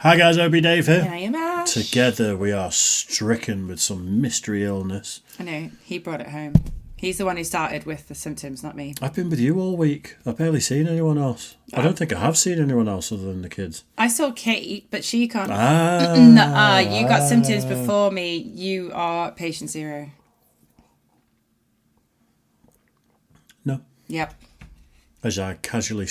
Hi guys, Obi Dave here. I am Ash. Together we are stricken with some mystery illness. I know, he brought it home. He's the one who started with the symptoms, not me. I've been with you all week. I've barely seen anyone else. I don't think I have seen anyone else other than the kids. I saw Kate, but she can't. You You got symptoms before me. You are patient zero. No. Yep. As I casually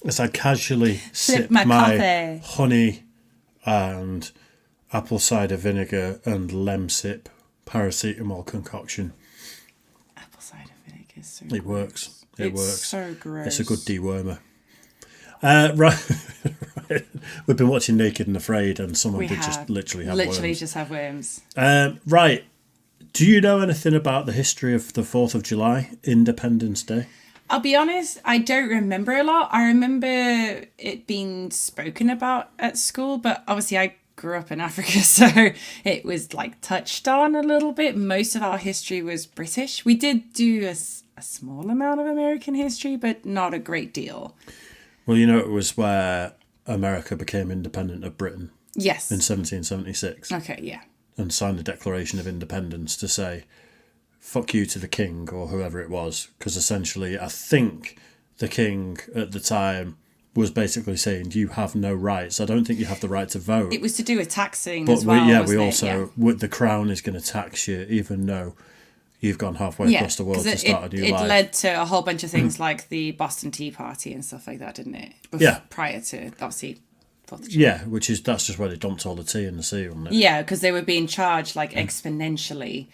as I casually sip my my coffee. honey and apple cider vinegar and Lemsip paracetamol concoction. Apple cider vinegar is so It works. It works. So gross. It's a good dewormer. Right. We've been watching Naked and Afraid, and someone did just literally have worms. Just have worms. Right. Do you know anything about the history of the 4th of July, Independence Day? I'll be honest, I don't remember a lot. I remember it being spoken about at school, but obviously I grew up in Africa, so it was like touched on a little bit. Most of our history was British. We did do a small amount of American history, but not a great deal. Well, you know, it was where America became independent of Britain. Yes. In 1776. Okay, yeah. And signed the Declaration of Independence to say, fuck you to the king or whoever it was. Because essentially, I think the king at the time was basically saying, you have no rights. I don't think you have the right to vote. It was to do with taxing but as well. The crown is going to tax you, even though you've gone halfway across the world to start a new life. It led to a whole bunch of things like the Boston Tea Party and stuff like that, didn't it? Prior to, obviously, 4th of July. Yeah, that's just where they dumped all the tea in the sea, wasn't it? Yeah, because they were being charged like exponentially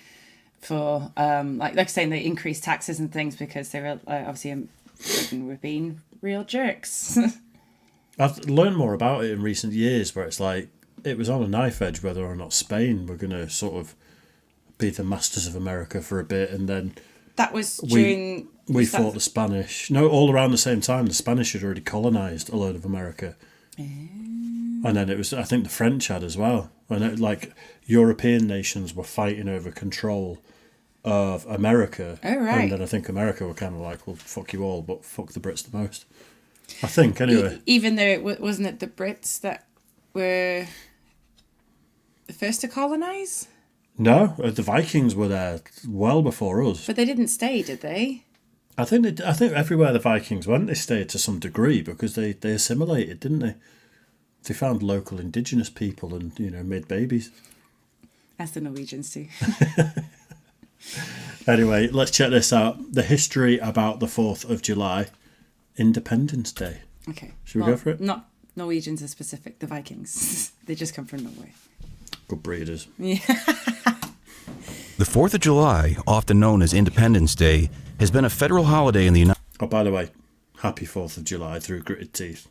for like saying they increased taxes and things because they were obviously Britain were being real jerks. I've learned more about it in recent years, where it's like it was on a knife edge whether or not Spain were going to sort of be the masters of America for a bit, and then that was during we fought the Spanish. No, all around the same time, the Spanish had already colonized a load of America. And then it was, I think the French had as well. And like European nations were fighting over control of America. Oh, right. And then I think America were kind of like, well, fuck you all, but fuck the Brits the most. I think, anyway. Even though wasn't it the Brits that were the first to colonize? No, the Vikings were there well before us. But they didn't stay, did they? I think everywhere the Vikings went, they stayed to some degree because they assimilated, didn't they? They found local indigenous people and, made babies. As the Norwegians do. Anyway, let's check this out. The history about the 4th of July, Independence Day. Okay. Should we go for it? Not Norwegians are specific, the Vikings. They just come from Norway. Good breeders. Yeah. The 4th of July, often known as Independence Day, has been a federal holiday in the United States. Oh, by the way, happy 4th of July through gritted teeth.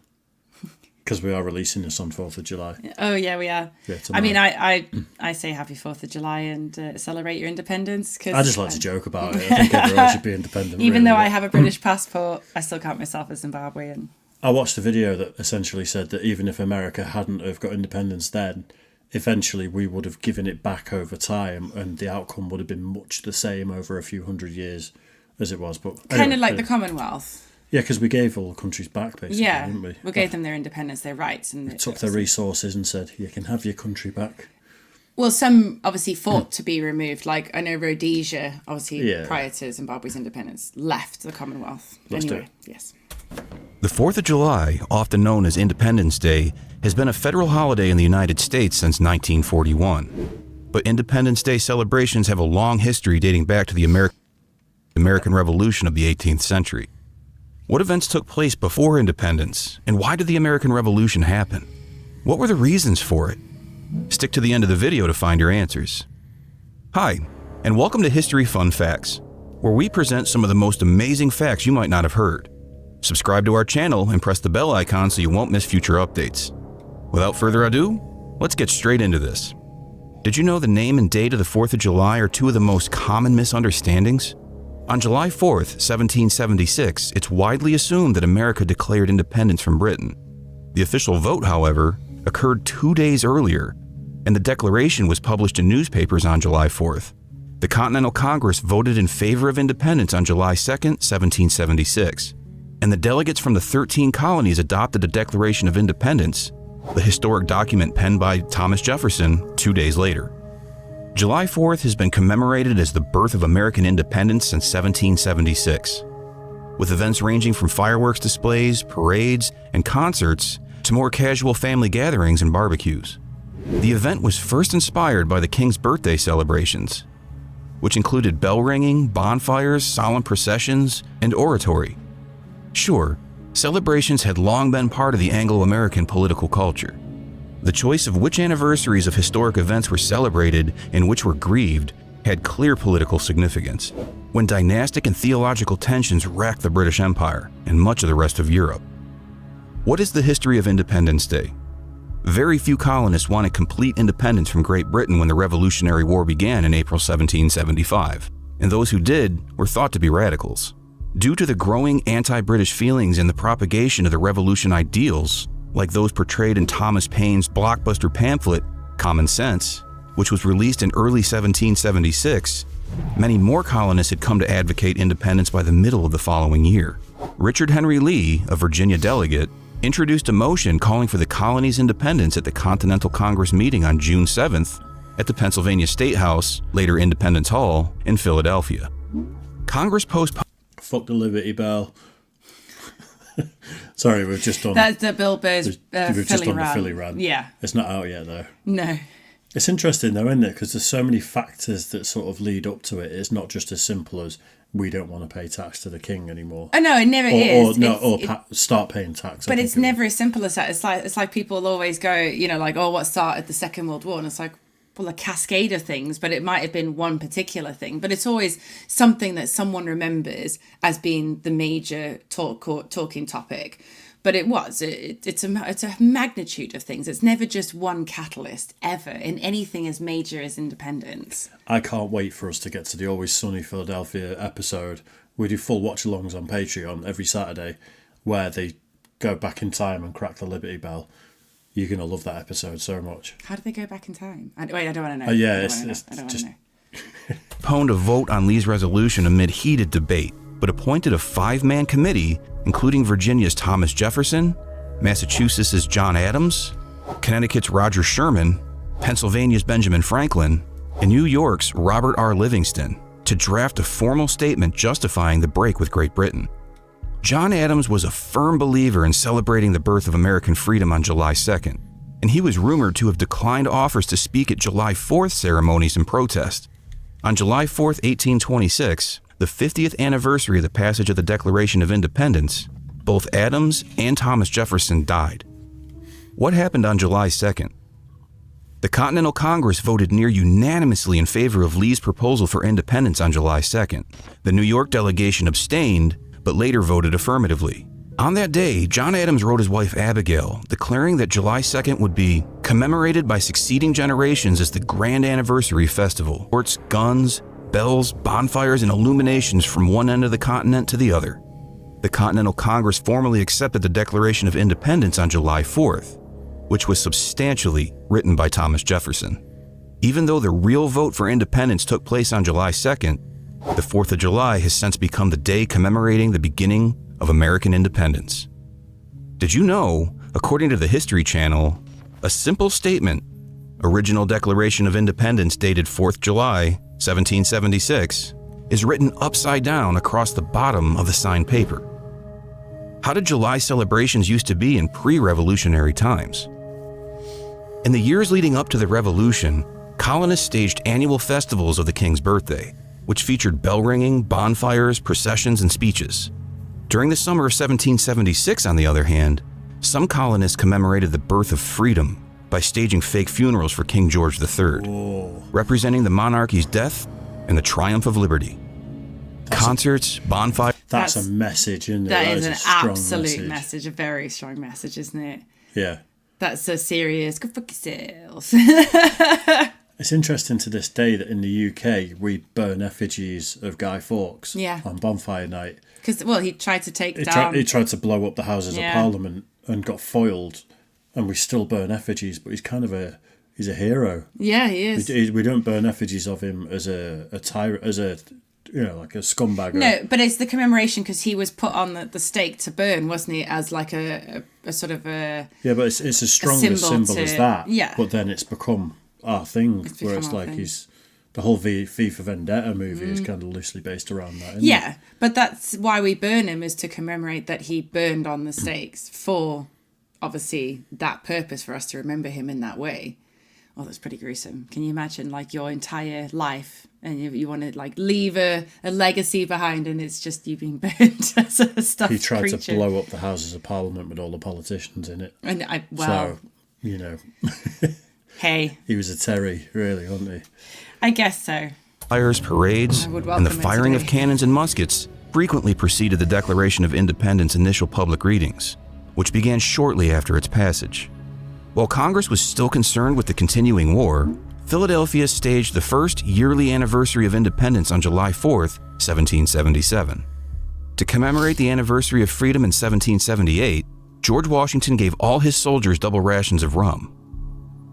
Because we are releasing this on 4th of July. Oh, yeah, we are. Yeah, I mean, I say happy 4th of July and celebrate your independence. Cause I just like to joke about it. I think everyone should be independent. Even really, though I have a British passport, I still count myself as Zimbabwean. I watched a video that essentially said that even if America hadn't have got independence then, eventually we would have given it back over time and the outcome would have been much the same over a few hundred years as it was. But kind of like the Commonwealth. Yeah, because we gave all the countries back, basically, didn't we? We gave them their independence, their rights. And we took their resources and said, you can have your country back. Well, some obviously fought to be removed. Like, I know Rhodesia, obviously, prior to Zimbabwe's independence, left the Commonwealth. Anyway, yes. The 4th of July, often known as Independence Day, has been a federal holiday in the United States since 1941. But Independence Day celebrations have a long history dating back to the American Revolution of the 18th century. What events took place before independence, and why did the American Revolution happen? What were the reasons for it? Stick to the end of the video to find your answers. Hi, and welcome to History Fun Facts, where we present some of the most amazing facts you might not have heard. Subscribe to our channel and press the bell icon so you won't miss future updates. Without further ado, let's get straight into this. Did you know the name and date of the 4th of July are two of the most common misunderstandings? On July 4th, 1776, it's widely assumed that America declared independence from Britain. The official vote, however, occurred 2 days earlier, and the declaration was published in newspapers on July 4th. The Continental Congress voted in favor of independence on July 2nd, 1776. and the delegates from the 13 colonies adopted a Declaration of Independence, the historic document penned by Thomas Jefferson 2 days later. July 4th has been commemorated as the birth of American independence since 1776, with events ranging from fireworks displays, parades, and concerts to more casual family gatherings and barbecues. The event was first inspired by the King's birthday celebrations, which included bell ringing, bonfires, solemn processions, and oratory. Sure, celebrations had long been part of the Anglo-American political culture. The choice of which anniversaries of historic events were celebrated and which were grieved had clear political significance when dynastic and theological tensions racked the British Empire and much of the rest of Europe. What is the history of Independence Day? Very few colonists wanted complete independence from Great Britain when the Revolutionary War began in April 1775, and those who did were thought to be radicals. Due to the growing anti-British feelings and the propagation of the revolution ideals, like those portrayed in Thomas Paine's blockbuster pamphlet, Common Sense, which was released in early 1776, many more colonists had come to advocate independence by the middle of the following year. Richard Henry Lee, a Virginia delegate, introduced a motion calling for the colony's independence at the Continental Congress meeting on June 7th at the Pennsylvania State House, later Independence Hall, in Philadelphia. Congress postponed... Fuck the Liberty Bell. Sorry, we've just done... That's the Bill Burr's we've Philly just done rant. the Philly rant. Yeah. It's not out yet, though. No. It's interesting, though, isn't it? Because there's so many factors that sort of lead up to it. It's not just as simple as we don't want to pay tax to the king anymore. Oh, no, it never is. Start paying tax. But it's never as simple as that. It's like people always go, like, oh, what started the Second World War? And it's like, well, a cascade of things, but it might have been one particular thing. But it's always something that someone remembers as being the major talking topic. But it was. It's a magnitude of things. It's never just one catalyst, ever, in anything as major as independence. I can't wait for us to get to the Always Sunny Philadelphia episode. We do full watch-alongs on Patreon every Saturday where they go back in time and crack the Liberty Bell. You're going to love that episode so much. How do they go back in time? I don't want to know. I don't want to know. Postponed a vote on Lee's resolution amid heated debate, but appointed a 5-man committee, including Virginia's Thomas Jefferson, Massachusetts' John Adams, Connecticut's Roger Sherman, Pennsylvania's Benjamin Franklin, and New York's Robert R. Livingston, to draft a formal statement justifying the break with Great Britain. John Adams was a firm believer in celebrating the birth of American freedom on July 2nd, and he was rumored to have declined offers to speak at July 4th ceremonies in protest. On July 4th, 1826, the 50th anniversary of the passage of the Declaration of Independence, both Adams and Thomas Jefferson died. What happened on July 2nd? The Continental Congress voted near unanimously in favor of Lee's proposal for independence on July 2nd. The New York delegation abstained, but later voted affirmatively. On that day, John Adams wrote his wife Abigail, declaring that July 2nd would be commemorated by succeeding generations as the grand anniversary festival. Sports, guns, bells, bonfires, and illuminations from one end of the continent to the other. The Continental Congress formally accepted the Declaration of Independence on July 4th, which was substantially written by Thomas Jefferson. Even though the real vote for independence took place on July 2nd, the 4th of July has since become the day commemorating the beginning of American independence. Did you know, according to the History Channel, a simple statement, Original Declaration of Independence dated 4th July, 1776, is written upside down across the bottom of the signed paper? How did July celebrations used to be in pre-revolutionary times? In the years leading up to the Revolution, colonists staged annual festivals of the King's birthday, which featured bell ringing, bonfires, processions, and speeches. During the summer of 1776, on the other hand, some colonists commemorated the birth of freedom by staging fake funerals for King George III, representing the monarchy's death and the triumph of liberty. Concerts, bonfires... That's a message, isn't it? That is a an strong absolute message, a very strong message, isn't it? Yeah. That's a serious, go fuck yourselves. It's interesting to this day that in the UK we burn effigies of Guy Fawkes on bonfire night. Because, well, he tried to take down... He tried to blow up the Houses of Parliament and got foiled, and we still burn effigies, but he's kind of he's a hero. Yeah, he is. We don't burn effigies of him as a tyrant, as a like a scumbag. No, but it's the commemoration because he was put on the stake to burn, wasn't he? As like a sort of a... Yeah, but it's as strong a symbol as that. Yeah. But then it's become our thing, where it's like he's... The whole V for Vendetta movie is kind of loosely based around that, isn't Yeah, it? but that's why we burn him, is to commemorate that he burned on the stakes for, obviously, that purpose, for us to remember him in that way. Oh, that's pretty gruesome. Can you imagine, like, your entire life and you want to, like, leave a legacy behind and it's just you being burned as a stuffed He tried creature. to blow up the Houses of Parliament with all the politicians in it. And So, hey. He was a Terry, really, wasn't he? I guess so. Fires, parades, I would and the welcome it firing of today. cannons and muskets frequently preceded the Declaration of Independence initial public readings, which began shortly after its passage. While Congress was still concerned with the continuing war, Philadelphia staged the first yearly anniversary of independence on July 4th, 1777. To commemorate the anniversary of freedom in 1778, George Washington gave all his soldiers double rations of rum.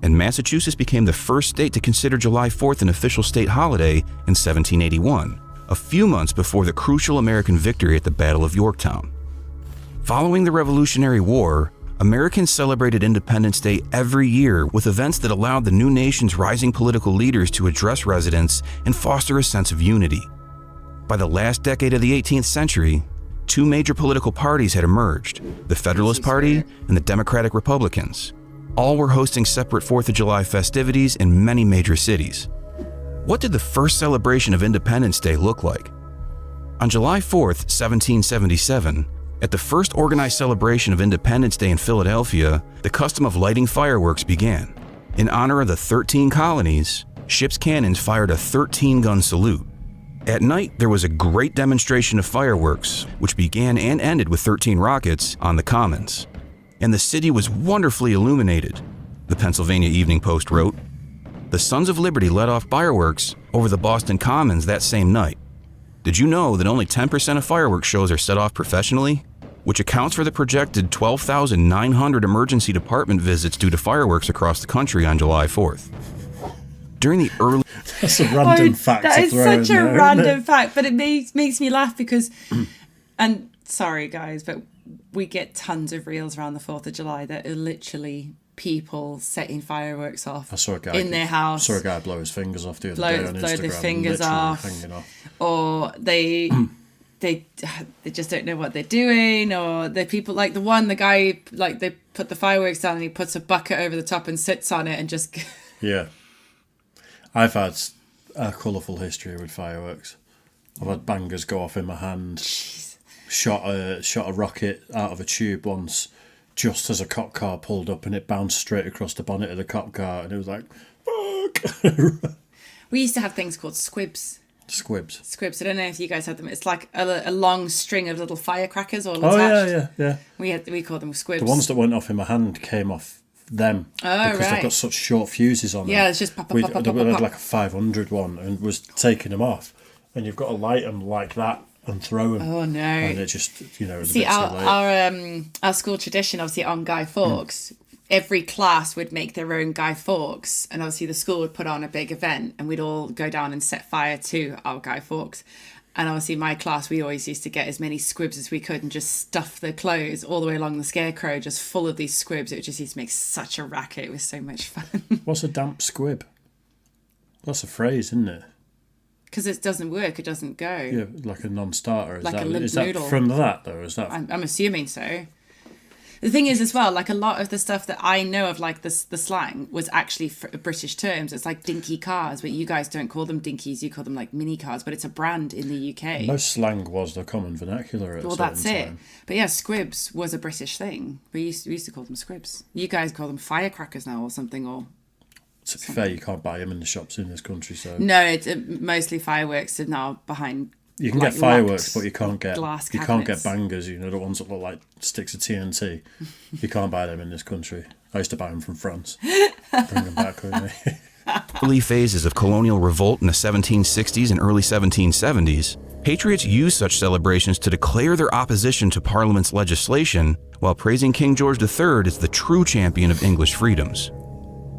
And Massachusetts became the first state to consider July 4th an official state holiday in 1781, a few months before the crucial American victory at the Battle of Yorktown. Following the Revolutionary War, Americans celebrated Independence Day every year with events that allowed the new nation's rising political leaders to address residents and foster a sense of unity. By the last decade of the 18th century, two major political parties had emerged, the Federalist Party and the Democratic Republicans. All were hosting separate 4th of July festivities in many major cities. What did the first celebration of Independence Day look like? On July 4th, 1777, at the first organized celebration of Independence Day in Philadelphia, the custom of lighting fireworks began. In honor of the 13 colonies, ship's cannons fired a 13-gun salute. At night, there was a great demonstration of fireworks, which began and ended with 13 rockets on the Commons. And the city was wonderfully illuminated, the Pennsylvania Evening Post wrote. The Sons of Liberty let off fireworks over the Boston Commons that same night. Did you know that only 10% of fireworks shows are set off professionally? Which accounts for the projected 12,900 emergency department visits due to fireworks across the country on July 4th. During the early... That's a random fact That to is throw such in a there, random isn't it? fact, but it makes me laugh because... And sorry, guys, but we get tons of reels around the 4th of July that are literally people setting fireworks off I saw a guy in their house. I saw a guy blow his fingers off the other day on blow Instagram. their fingers literally off. hanging off. Or they just don't know what they're doing, or the people like the guy, like they put the fireworks down and he puts a bucket over the top and sits on it and just... Yeah. I've had a colourful history with fireworks. I've had bangers go off in my hand. Jeez. Shot a rocket out of a tube once, just as a cop car pulled up, and it bounced straight across the bonnet of the cop car, and it was like, fuck. We used to have things called squibs. Squibs. I don't know if you guys had them. It's like a long string of little firecrackers all Oh attached. yeah. We called them squibs. The ones that went off in my hand came off them because right. they've got such short fuses on them. Yeah, it's just pop, pop, pop, pop, I pop, had pop. like a 500 one and was taking them off, and you've got to light them like that and throw them. Oh no! And it just it was See, a bit too late. our school tradition, obviously on Guy Fawkes, every class would make their own Guy Fawkes, and obviously the school would put on a big event, and we'd all go down and set fire to our Guy Fawkes. And obviously my class, we always used to get as many squibs as we could and just stuff the clothes all the way along the scarecrow, just full of these squibs. It just used to make such a racket. It was so much fun. What's a damp squib? That's a phrase, isn't it? Because it doesn't work, it doesn't go. Yeah, like a non-starter. Like a limp is noodle. that from that though? Is that? I'm assuming so. The thing is as well, like a lot of the stuff that I know of, like the slang was actually British terms. It's like dinky cars, but you guys don't call them dinkies, you call them like mini cars, but it's a brand in the UK. Most slang was the common vernacular at a certain That's it. time. But yeah, squibs was a British thing. We used to call them squibs. You guys call them firecrackers now or something, or... To be fair, you can't buy them in the shops in this country, so... No, it's mostly fireworks are now behind... You can like, get fireworks, locked but you can't get glass can't get cabinets. bangers. You know, the ones that look like sticks of TNT. You can't buy them in this country. I used to buy them from France. Bring them back with me. early phases of colonial revolt in the 1760s and early 1770s, patriots used such celebrations to declare their opposition to Parliament's legislation while praising King George III as the true champion of English freedoms.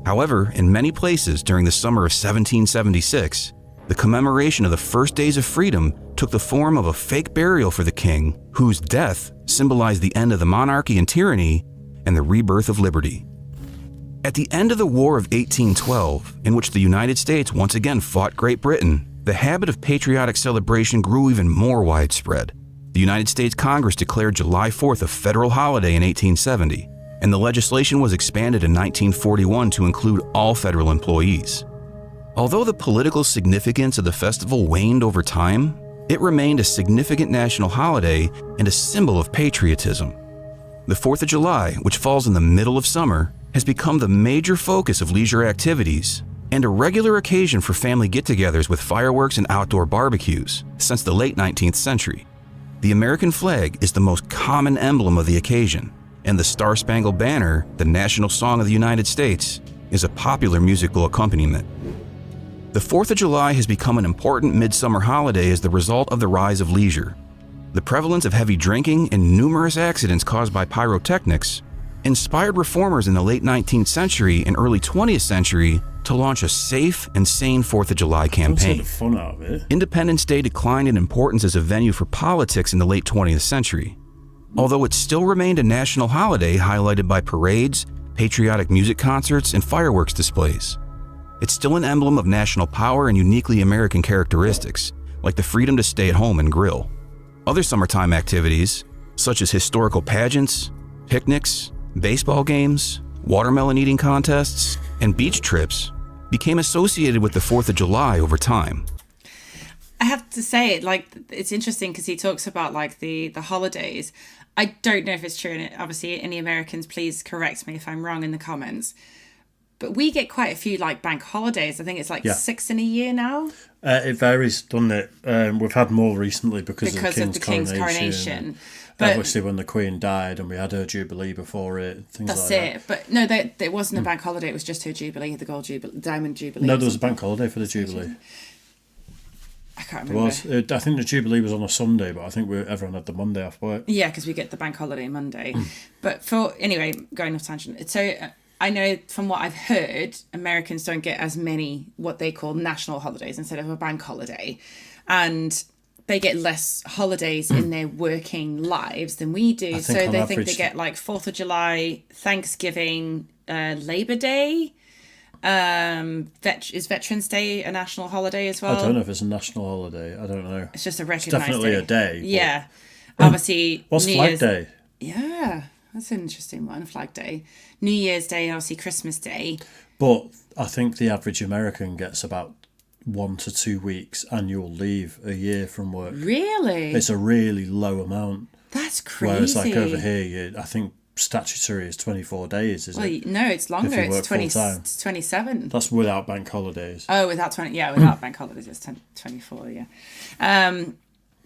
However, in many places during the summer of 1776, The commemoration of the first days of freedom took the form of a fake burial for the king, whose death symbolized the end of the monarchy and tyranny and the rebirth of liberty. At the end of the War of 1812, in which the United States once again fought Great Britain, the habit of patriotic celebration grew even more widespread. The United States Congress declared July 4th a federal holiday in 1870, and the legislation was expanded in 1941 to include all federal employees. Although the political significance of the festival waned over time, it remained a significant national holiday and a symbol of patriotism. The 4th of July, which falls in the middle of summer, has become the major focus of leisure activities and a regular occasion for family get-togethers with fireworks and outdoor barbecues since the late 19th century. The American flag is the most common emblem of the occasion, and the Star-Spangled Banner, the national song of the United States, is a popular musical accompaniment. The 4th of July has become an important midsummer holiday as the result of the rise of leisure. The prevalence of heavy drinking and numerous accidents caused by pyrotechnics inspired reformers in the late 19th century and early 20th century to launch a safe and sane 4th of July campaign. Don't take the fun out of it. Independence Day declined in importance as a venue for politics in the late 20th century, although it still remained a national holiday highlighted by parades, patriotic music concerts, and fireworks displays. It's still an emblem of national power and uniquely American characteristics, like the freedom to stay at home and grill. Other summertime activities, such as historical pageants, picnics, baseball games, watermelon eating contests, and beach trips, became associated with the 4th of July over time. I have to say, like, it's interesting because he talks about, like, the holidays. I don't know if it's true, and obviously any Americans, please correct me if I'm wrong in the comments. But we get quite a few, like, bank holidays. I think it's like 6 in a year now. It varies, doesn't it? We've had more recently because of the King's coronation. But obviously when the Queen died and we had her Jubilee before it, things like that. That's it. But no, there wasn't a bank holiday. It was just her Jubilee, the Gold Jubilee, Diamond Jubilee. No, there was a bank holiday for the Jubilee. I can't remember. I think the Jubilee was on a Sunday, but I think everyone had the Monday off work. Yeah, because we get the bank holiday Monday. But anyway, going off tangent. So I know from what I've heard, Americans don't get as many what they call national holidays instead of a bank holiday. And they get less holidays in their working lives than we do. So they think they get like 4th of July, Thanksgiving, Labor Day. Is Veterans Day a national holiday as well? I don't know if it's a national holiday. I don't know. It's just a recognised It's definitely day. a day. Yeah. Obviously, what's Flag Day? Yeah, that's an interesting one, Flag Day. New Year's Day, obviously Christmas Day. But I think the average American gets about 1 to 2 weeks annual leave a year from work. Really? It's a really low amount. That's crazy. Whereas like over here, I think statutory is 24 days, is it? No, it's longer. It's it's 27. That's without bank holidays. Oh, without without bank holidays, it's 24. Yeah,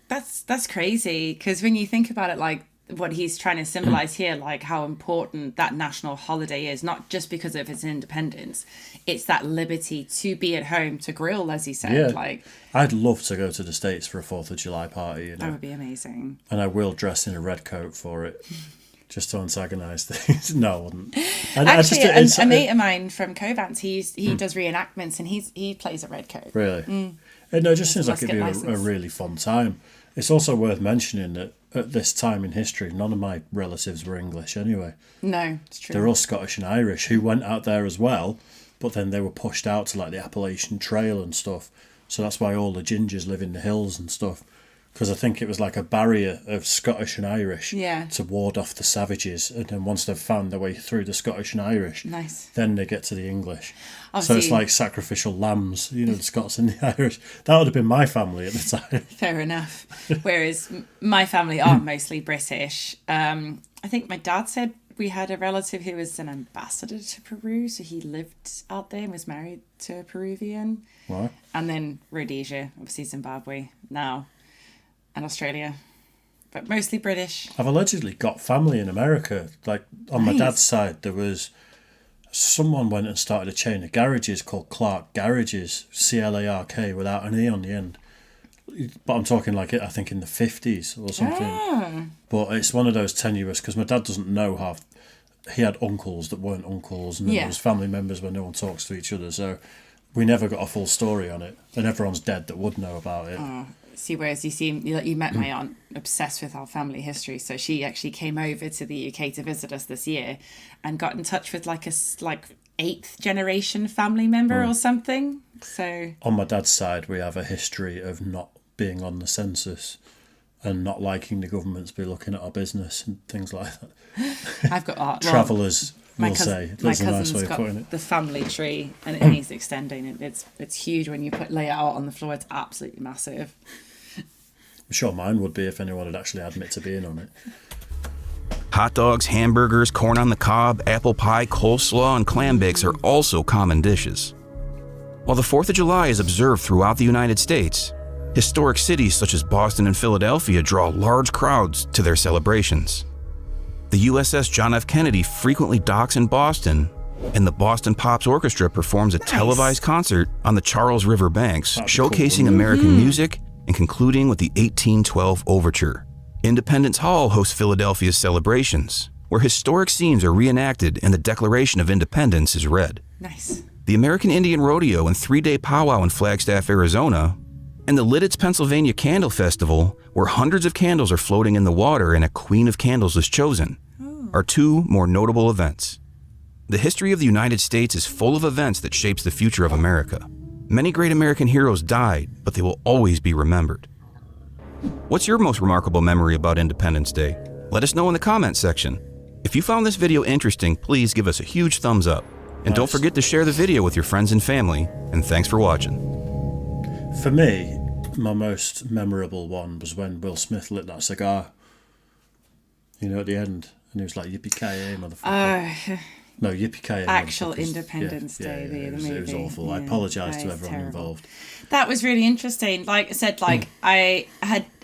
that's crazy because when you think about it, like what he's trying to symbolize here, like how important that national holiday is, not just because of its independence, it's that liberty to be at home to grill, as he said. Yeah. Like, I'd love to go to the States for a 4th of July party, you know. that would be amazing. And I will dress in a red coat for it. Just to antagonise things. No, I wouldn't. Actually, a mate of mine from Covance, he does reenactments and he plays a red coat. Really? It just seems like it'd be a really fun time. It's also worth mentioning that at this time in history, none of my relatives were English anyway. No, it's true. They're all Scottish and Irish who went out there as well, but then they were pushed out to like the Appalachian Trail and stuff. So that's why all the gingers live in the hills and stuff. Because I think it was like a barrier of Scottish and Irish to ward off the savages. And then once they've found their way through the Scottish and Irish, then they get to the English. Obviously, so it's like sacrificial lambs, you know, the Scots and the Irish. That would have been my family at the time. Fair enough. Whereas my family are mostly British. I think my dad said we had a relative who was an ambassador to Peru. So he lived out there and was married to a Peruvian. Right. And then Rhodesia, obviously Zimbabwe now. And Australia, but mostly British. I've allegedly got family in America. Like on my dad's side, there was someone went and started a chain of garages called Clark Garages, Clark, without an E on the end. But I'm talking like I think in the 50s or something. Ah. But it's one of those tenuous because my dad doesn't know half. He had uncles that weren't uncles, and then there was family members where no one talks to each other. So we never got a full story on it, and everyone's dead that would know about it. See, whereas you met my aunt, obsessed with our family history, so she actually came over to the UK to visit us this year, and got in touch with like eighth generation family member or something. So on my dad's side, we have a history of not being on the census and not liking the government to be looking at our business and things like that. I've got travellers. My We'll say my there's a nice cousin's way of got putting it. the family tree, and it needs extending. It's huge when you lay it out on the floor. It's absolutely massive. I'm sure mine would be if anyone had actually admit to being on it. Hot dogs, hamburgers, corn on the cob, apple pie, coleslaw, and clam bakes are also common dishes. While the 4th of July is observed throughout the United States, historic cities such as Boston and Philadelphia draw large crowds to their celebrations. The USS John F. Kennedy frequently docks in Boston, and the Boston Pops Orchestra performs a televised concert on the Charles River banks, That'd be cool, showcasing wouldn't it? American music and concluding with the 1812 Overture. Independence Hall hosts Philadelphia's celebrations, where historic scenes are reenacted and the Declaration of Independence is read. Nice. The American Indian Rodeo and 3-day powwow in Flagstaff, Arizona, and the Lidditz, Pennsylvania Candle Festival, where hundreds of candles are floating in the water and a Queen of Candles is chosen, are two more notable events. The history of the United States is full of events that shapes the future of America. Many great American heroes died, but they will always be remembered. What's your most remarkable memory about Independence Day? Let us know in the comments section. If you found this video interesting, please give us a huge thumbs up. And don't forget to share the video with your friends and family. And thanks for watching. For me, my most memorable one was when Will Smith lit that cigar. You know, at the end. And he was like, yippee-ki-yay, motherfucker. No, yippee-ki-yay. Actual motherfuckers. Independence Day, the movie. It was awful. I Yeah, apologise that to is everyone terrible. involved. That was really interesting. Like I said,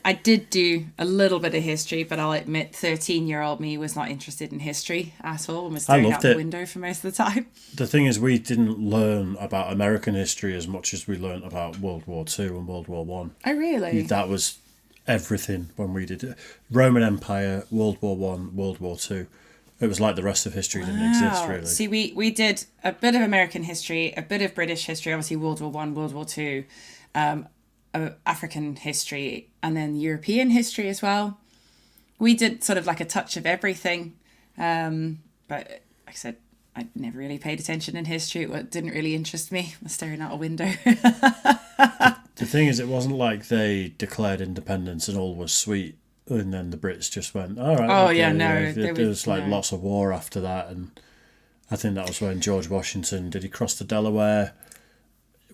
I did do a little bit of history, but I'll admit 13-year-old me was not interested in history at all and was staring out the window for most of the time. The thing is, we didn't learn about American history as much as we learnt about World War II and World War One. Oh, really? That was everything when we did it. Roman Empire, World War One, World War Two. It was like the rest of history didn't exist, really. See, we did a bit of American history, a bit of British history, obviously World War One, World War Two, African history, and then European history as well. We did sort of like a touch of everything. But like I said, I never really paid attention in history. It didn't really interest me. I was staring out a window. The thing is, it wasn't like they declared independence and all was sweet, and then the Brits just went, all right. Oh, okay, yeah, no. There was like no. lots of war after that, and I think that was when George Washington, did he cross the Delaware?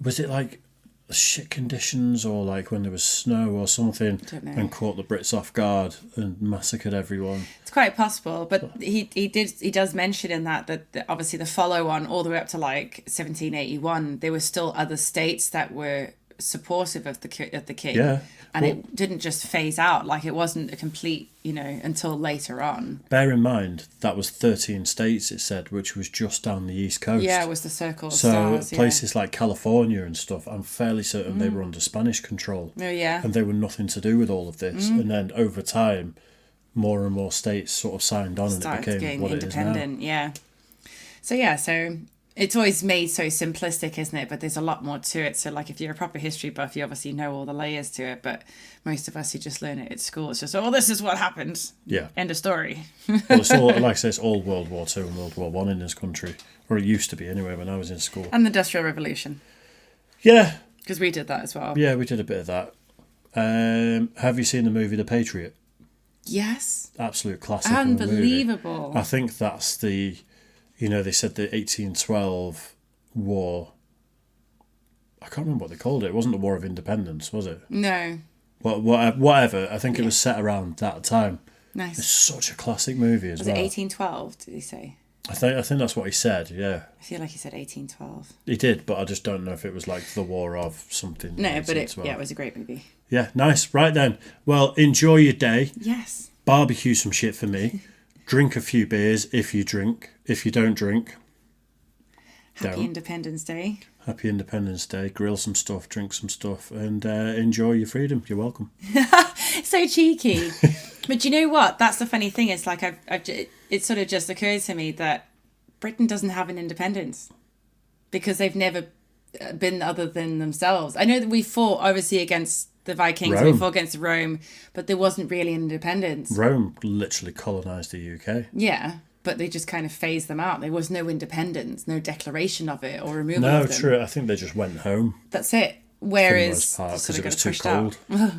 Was it like shit conditions or like when there was snow or something Don't know. and caught the Brits off guard and massacred everyone? It's quite possible, but he does mention in that obviously the follow on all the way up to like 1781, there were still other states that were supportive of the king. Yeah. And Well, it didn't just phase out, like it wasn't a complete, until later on. bear in mind, that was 13 states, it said, which was just down the East Coast. Yeah, it was the circle of So stars. places like California and stuff, I'm fairly certain they were under Spanish control. Oh, yeah. And they were nothing to do with all of this. And then over time, more and more states sort of signed on Started and it became getting what it is now. independent, yeah. So it's always made so simplistic, isn't it? But there's a lot more to it. So like if you're a proper history buff, you obviously know all the layers to it. But most of us who just learn it at school, it's just, this is what happened. Yeah. End of story. Well, it's all, like I say, it's all World War II and World War One in this country. Or it used to be anyway when I was in school. And the Industrial Revolution. Yeah. Because we did that as well. Yeah, we did a bit of that. Have you seen the movie The Patriot? Yes. Absolute classic. Of a movie. Unbelievable. I think that's the... they said the 1812 war. I can't remember what they called it. It wasn't the War of Independence, was it? No. Well, whatever. I think it was set around that time. Nice. It's such a classic movie as Was well. it 1812, did he say? I think that's what he said. Yeah, I feel like he said 1812. he did, but I just don't know if it was like the war of something. No, but it 1812. was a great movie. Yeah, nice. Right then. Well, enjoy your day. Yes. Barbecue some shit for me. Drink a few beers if you drink. If you don't drink, Happy Don't. Independence Day. Happy Independendence Day. Grill some stuff, drink some stuff, and enjoy your freedom. You're welcome. So cheeky. But you know what? That's the funny thing. It's like it sort of just occurred to me that Britain doesn't have an independence because they've never been other than themselves? I know that we fought obviously against the Vikings, we Rome. fought against Rome, but there wasn't really an independence. Rome literally colonised the UK. Yeah, but they just kind of phased them out. There was no independence, no declaration of it or removal No, of them. true. I think they just went home That's it. for the Whereas most part they because sort of it was got too pushed cold. out.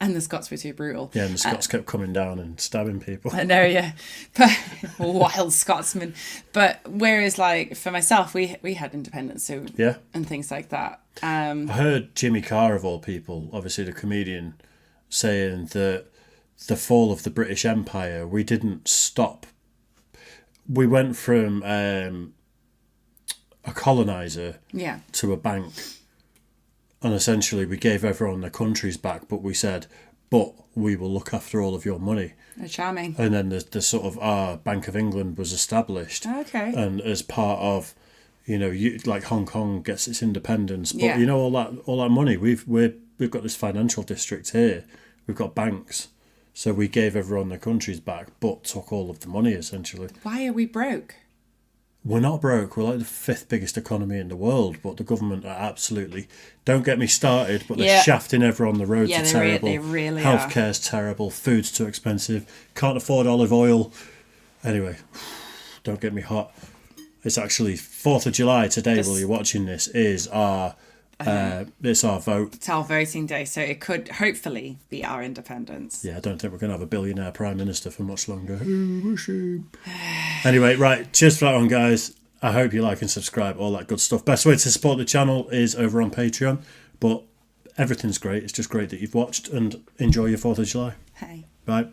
And the Scots were too brutal. Yeah, and the Scots kept coming down and stabbing people. I know, yeah. But wild Scotsman. But whereas like for myself, we had independence, so Yeah. and things like that. I heard Jimmy Carr, of all people, obviously the comedian, saying that the fall of the British Empire, we didn't stop. We went from a colonizer Yeah. to a bank, and essentially we gave everyone their countries back, but we said, but we will look after all of your money. Oh, charming. And then the sort of our Bank of England was established. Okay. And as part of, like Hong Kong gets its independence, but Yeah. all that money, we've got this financial district here. We've got banks, so we gave everyone their countries back, but took all of the money essentially. Why are we broke? We're not broke. We're like the 5th biggest economy in the world, but the government are absolutely, don't get me started, but they're Yeah. shafting everyone. The roads Yeah, are they terrible. really are. Healthcare's terrible. Food's too expensive. Can't afford olive oil. Anyway, don't get me hot. It's actually 4th of July today while you're watching this is our it's our vote. It's our voting day, so it could hopefully be our independence. Yeah, I don't think we're going to have a billionaire prime minister for much longer. Anyway, right, cheers for that one, guys. I hope you like and subscribe, all that good stuff. Best way to support the channel is over on Patreon, but everything's great. It's just great that you've watched, and enjoy your 4th of July. Hey. Bye.